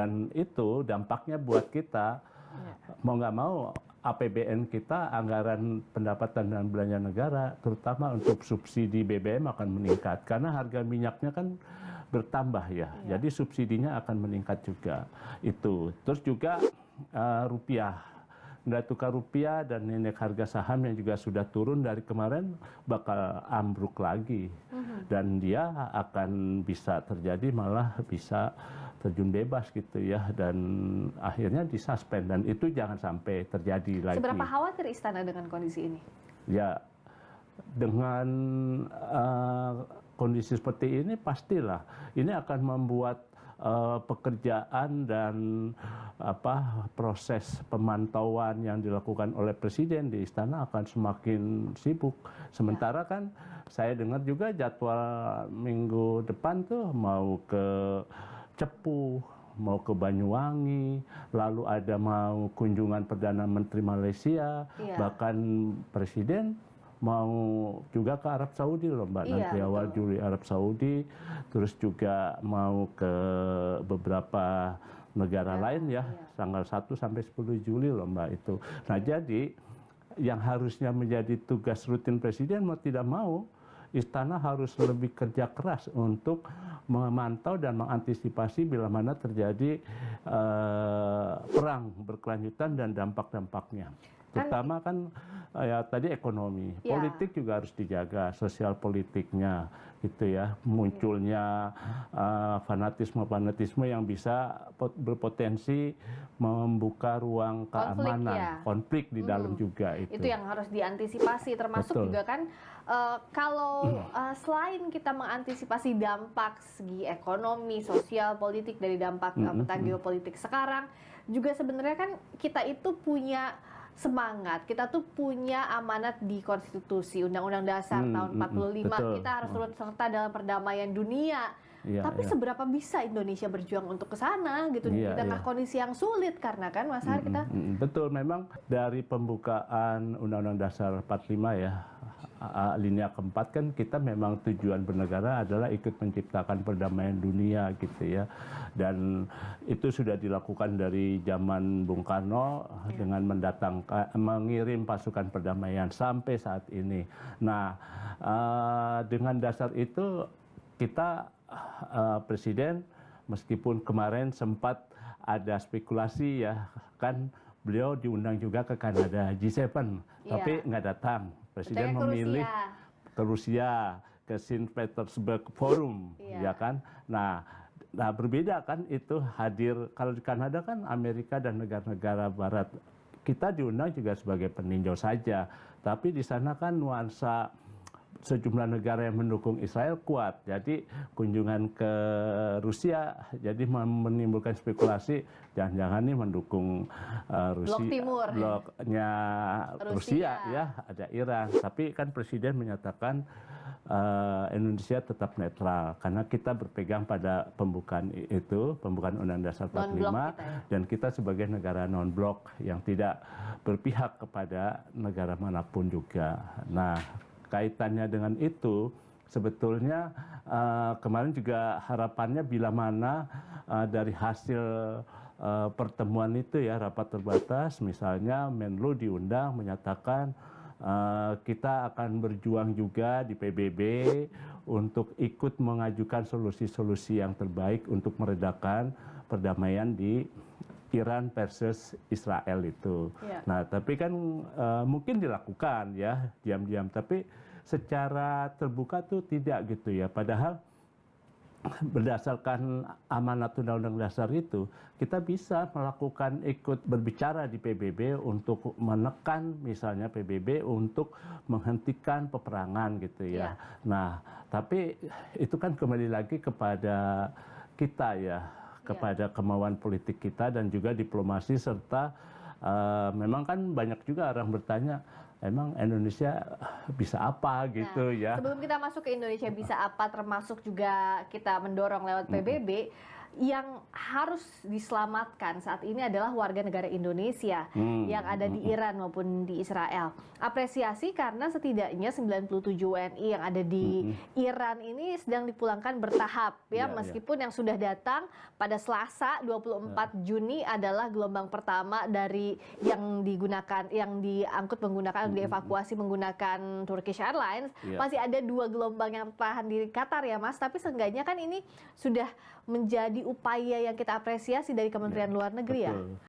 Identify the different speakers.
Speaker 1: dengan itu dampaknya buat kita, mau nggak mau APBN kita, anggaran pendapatan dan belanja negara, terutama untuk subsidi BBM akan meningkat karena harga minyaknya kan bertambah ya. Jadi subsidinya akan meningkat juga. Itu. Terus juga rupiah. Nilai tukar rupiah dan indeks harga saham yang juga sudah turun dari kemarin bakal ambruk lagi. Dan dia akan bisa terjadi malah bisa terjun bebas gitu ya, dan akhirnya disuspend, dan itu jangan sampai terjadi lagi.
Speaker 2: Seberapa khawatir Istana dengan kondisi ini?
Speaker 1: Ya, dengan kondisi seperti ini pastilah ini akan membuat pekerjaan dan proses pemantauan yang dilakukan oleh Presiden di Istana akan semakin sibuk. Sementara kan saya dengar juga jadwal minggu depan tuh mau ke Cepu, mau ke Banyuwangi, lalu ada mau kunjungan Perdana Menteri Malaysia, bahkan Presiden mau juga ke Arab Saudi loh Mbak, nanti awal Juli Arab Saudi, terus juga mau ke beberapa negara lain ya, tanggal 1 sampai 10 Juli loh Mbak itu. Nah jadi yang harusnya menjadi tugas rutin Presiden mau tidak mau, Istana harus lebih kerja keras untuk memantau dan mengantisipasi bila mana terjadi perang berkelanjutan dan dampak-dampaknya. Terutama kan ya tadi ekonomi, politik juga harus dijaga, sosial politiknya gitu ya, munculnya fanatisme yang bisa berpotensi membuka ruang keamanan, konflik di dalam juga itu.
Speaker 2: Itu yang harus diantisipasi, termasuk juga kan kalau selain kita mengantisipasi dampak segi ekonomi, sosial, politik dari dampak peta geopolitik sekarang, juga sebenarnya kan kita itu punya semangat, kita tuh punya amanat di konstitusi, Undang-Undang Dasar tahun 45, kita harus turut serta dalam perdamaian dunia. Tapi seberapa bisa Indonesia berjuang untuk ke sana gitu di tengah kondisi yang sulit, karena kan Mas Hari kita
Speaker 1: betul, memang dari pembukaan Undang-Undang Dasar 45 ya, alinea keempat kan kita memang tujuan bernegara adalah ikut menciptakan perdamaian dunia gitu ya, dan itu sudah dilakukan dari zaman Bung Karno dengan mengirim pasukan perdamaian sampai saat ini. Nah dengan dasar itu kita Presiden meskipun kemarin sempat ada spekulasi ya, kan beliau diundang juga ke Kanada G7, tapi nggak datang. Presiden memilih ke Rusia, ke Saint Petersburg Forum, ya kan. Nah berbeda kan itu hadir, kalau di Kanada kan Amerika dan negara-negara Barat, kita diundang juga sebagai peninjau saja, tapi di sana kan nuansa sejumlah negara yang mendukung Israel kuat. Jadi kunjungan ke Rusia jadi menimbulkan spekulasi jangan-jangan nih mendukung Rusia,
Speaker 2: Blok Timur,
Speaker 1: bloknya Rusia ya, ada Iran. Tapi kan Presiden menyatakan Indonesia tetap netral karena kita berpegang pada pembukaan Undang-Undang Dasar 45 dan kita sebagai negara non-blok yang tidak berpihak kepada negara manapun juga. Nah, kaitannya dengan itu sebetulnya kemarin juga harapannya bila mana dari hasil pertemuan itu ya, rapat terbatas, misalnya Menlu diundang menyatakan kita akan berjuang juga di PBB untuk ikut mengajukan solusi-solusi yang terbaik untuk meredakan perdamaian di Iran versus Israel itu. Nah, tapi kan mungkin dilakukan ya diam-diam, tapi secara terbuka tuh tidak gitu ya. Padahal berdasarkan amanat Undang-Undang Dasar itu, kita bisa melakukan ikut berbicara di PBB untuk menekan misalnya PBB untuk menghentikan peperangan gitu ya. Nah, tapi itu kan kembali lagi kepada kita ya, kepada kemauan politik kita dan juga diplomasi, serta memang kan banyak juga orang bertanya, emang Indonesia bisa apa gitu ya.
Speaker 2: Sebelum kita masuk ke Indonesia bisa apa, termasuk juga kita mendorong lewat PBB, yang harus diselamatkan saat ini adalah warga negara Indonesia yang ada di Iran maupun di Israel. Apresiasi karena setidaknya 97 WNI yang ada di Iran ini sedang dipulangkan bertahap ya, meskipun yang sudah datang pada Selasa 24 Juni adalah gelombang pertama dari yang diangkut menggunakan dievakuasi menggunakan Turkish Airlines. Masih ada 2 gelombang yang tertahan di Qatar ya Mas, tapi seenggaknya kan ini sudah menjadi upaya yang kita apresiasi dari Kementerian Luar Negeri ya.